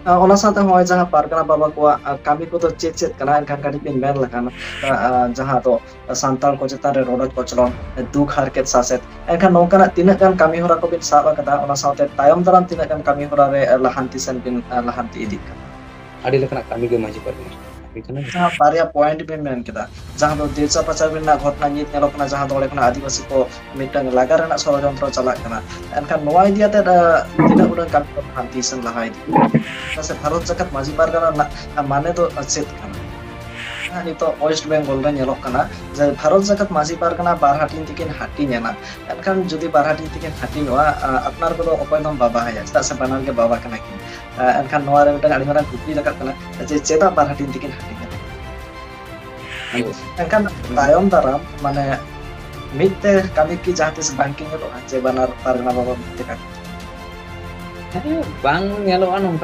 ᱚᱱᱟ ᱥᱟᱶᱛᱮ ᱦᱚᱸᱜᱼᱚᱭ ᱡᱟᱦᱟᱸ ᱯᱟᱨᱜᱟᱱᱟ ᱵᱟᱵᱟ ᱠᱚᱣᱟᱜ ᱠᱟᱹᱢᱤ ᱠᱚᱫᱚ ᱪᱮᱫ ᱠᱟᱱᱟ ᱮᱱᱠᱷᱟᱱ ᱠᱟᱹᱴᱤᱡ ᱵᱤᱱ ᱢᱮᱱ ᱞᱮᱠᱷᱟᱱ ᱡᱟᱦᱟᱸ ᱫᱚ ᱥᱟᱱᱛᱟᱲ ᱠᱚ ᱪᱮᱛᱟᱱ ᱨᱮ ᱨᱚᱰᱚᱡ ᱠᱚᱪᱞᱚᱱ ᱫᱩᱠ ᱦᱟᱨᱠᱮᱛ ᱥᱟᱥᱮᱛ ᱮᱱᱠᱷᱟᱱ ᱱᱚᱝᱠᱟᱱᱟᱜ ᱛᱤᱱᱟᱹᱜ ᱜᱟᱱ ᱠᱟᱹᱢᱤ ᱦᱚᱨᱟ ᱠᱚᱵᱤᱱ ᱥᱟᱵ ᱟᱠᱟᱫᱟ ᱚᱱᱟ ᱥᱟᱶᱛᱮ ᱛᱟᱭᱚᱢ ᱫᱟᱨᱟᱢ ᱛᱤᱱᱟᱹᱜ ᱜᱟᱱ ᱠᱟᱹᱢᱤ ᱦᱚᱨᱟ ᱨᱮ ᱞᱟᱦᱟᱱᱛᱤ ᱥᱮᱱ ᱵᱤᱱ ᱞᱟᱦᱟᱱᱛᱤ ᱤᱫᱤᱜ ᱠᱟᱱᱟ? ᱟᱹᱰᱤ ᱞᱮᱠᱟᱱᱟᱜ ᱠᱟᱹᱢᱤ ᱜᱮ ᱢᱟᱺᱡᱷᱤ ᱯᱟᱨᱜᱟᱱᱟ ᱠᱟᱹᱢᱤ ᱠᱟᱱᱟ᱾ ᱡᱟᱦᱟᱸ ᱵᱟᱨᱭᱟ ᱯᱚᱭᱮᱱᱴ ᱵᱤᱱ ᱢᱮᱱ ᱠᱮᱫᱟ ᱡᱟᱦᱟᱸ ᱫᱚ ᱫᱮᱣᱪᱟ ᱯᱟᱪᱟᱨ ᱨᱮᱱᱟᱜ ᱜᱷᱚᱴᱚᱱᱟ ᱱᱤᱛ ᱧᱮᱞᱚᱜ ᱠᱟᱱᱟ ᱡᱟᱦᱟᱸ ᱫᱚ ᱚᱸᱰᱮ ᱠᱷᱚᱱᱟᱜ ᱟᱹᱫᱤᱵᱟᱹᱥᱤ ᱠᱚ ᱢᱤᱫᱴᱟᱝ ᱞᱟᱜᱟ ᱨᱮᱱᱟᱜ ᱥᱚᱲᱚᱡᱚᱱᱛᱨᱚ ᱪᱟᱞᱟᱜ ᱠᱟᱱᱟ ᱮᱱᱠᱷᱟᱱ ᱱᱚᱣᱟ ᱤᱫᱤ ᱟᱛᱮᱫ ᱛᱤᱱᱟᱹᱜ ᱩᱰᱟᱹᱝ ᱠᱟᱹᱢᱤ ᱞᱟᱦᱟᱱᱛᱤ ᱥᱮᱱ ᱞᱟᱦᱟ ᱤᱫᱤᱜ ᱠᱟᱱᱟ ᱥᱮ ᱵᱷᱟᱨᱚᱛ ᱡᱟᱠᱟᱛ ᱢᱟᱺᱡᱷᱤ ᱯᱟᱨᱜᱟᱱᱟ ᱨᱮᱱᱟᱜ ᱢᱟᱱᱮ ᱫᱚ ᱪᱮᱫ ᱠᱟᱱᱟ? ᱱᱤᱛᱚᱜ ᱳᱭᱮᱥᱴ ᱵᱮᱝᱜᱚᱞ ᱨᱮ ᱧᱮᱞᱚᱜ ᱠᱟᱱᱟ ᱡᱮ ᱵᱷᱟᱨᱚᱛ ᱡᱟᱠᱟᱛ ᱢᱟᱺᱡᱷᱤ ᱯᱟᱨᱜᱟᱱᱟ ᱵᱟᱨ ᱦᱟᱹᱴᱤᱧ ᱛᱮᱠᱤᱱ ᱦᱟᱹᱴᱤᱧ ᱮᱱᱟ ᱮᱱᱠᱷᱟᱱ ᱡᱩᱫᱤ ᱵᱟᱨ ᱦᱟᱹᱴᱤᱧ ᱛᱮᱠᱤᱱ ᱦᱟᱹᱴᱤᱧᱚᱜᱼᱟ ᱟᱯᱱᱟᱨ ᱠᱚᱫᱚ ᱚᱠᱚᱭ ᱫᱚᱢ ᱵᱟᱵᱟᱭᱟ ᱪᱮᱫᱟᱜ ᱥᱮ ᱵᱟᱱᱟᱨ ᱜᱮ ᱵᱟᱵᱟ ᱠᱟᱱᱟ ᱠᱤᱱ ᱮᱱᱠᱷᱟᱱ ᱱᱚᱣᱟ ᱨᱮ ᱢᱤᱫᱴᱟᱝ ᱟᱹᱰᱤ ᱢᱟᱨᱟᱝ ᱠᱩᱠᱞᱤ ᱨᱟᱠᱟᱵ ᱠᱟᱱᱟ ᱡᱮ ᱪᱮᱫᱟᱜ ᱵᱟᱨ ᱦᱟᱹᱴᱤᱧ ᱛᱮᱠᱤᱱ ᱦᱟᱹᱴᱤᱧ ᱮᱱᱟ? ᱟᱫᱚ ᱮᱱᱠᱷᱟᱱ ᱛᱟᱭᱚᱢ ᱫᱟᱨᱟᱢ ᱢᱟᱱᱮ ᱢᱤᱫ ᱛᱮ ᱠᱟᱹᱢᱤ ᱠᱤ ᱡᱟᱦᱟᱸ ᱛᱤᱥ ᱵᱟᱝᱠᱤᱱ ᱧᱮᱞᱚᱜᱼᱟ ᱡᱮ ᱵᱟᱱᱟᱨ ᱯᱟᱨᱜᱟᱱᱟ ᱵᱟᱵᱟ ᱢᱤᱫ ᱛᱮ ᱠᱟᱹᱢᱤ? ᱵᱟᱝ ᱧᱮᱞᱚᱜᱼᱟ ᱱᱚᱝᱠᱟ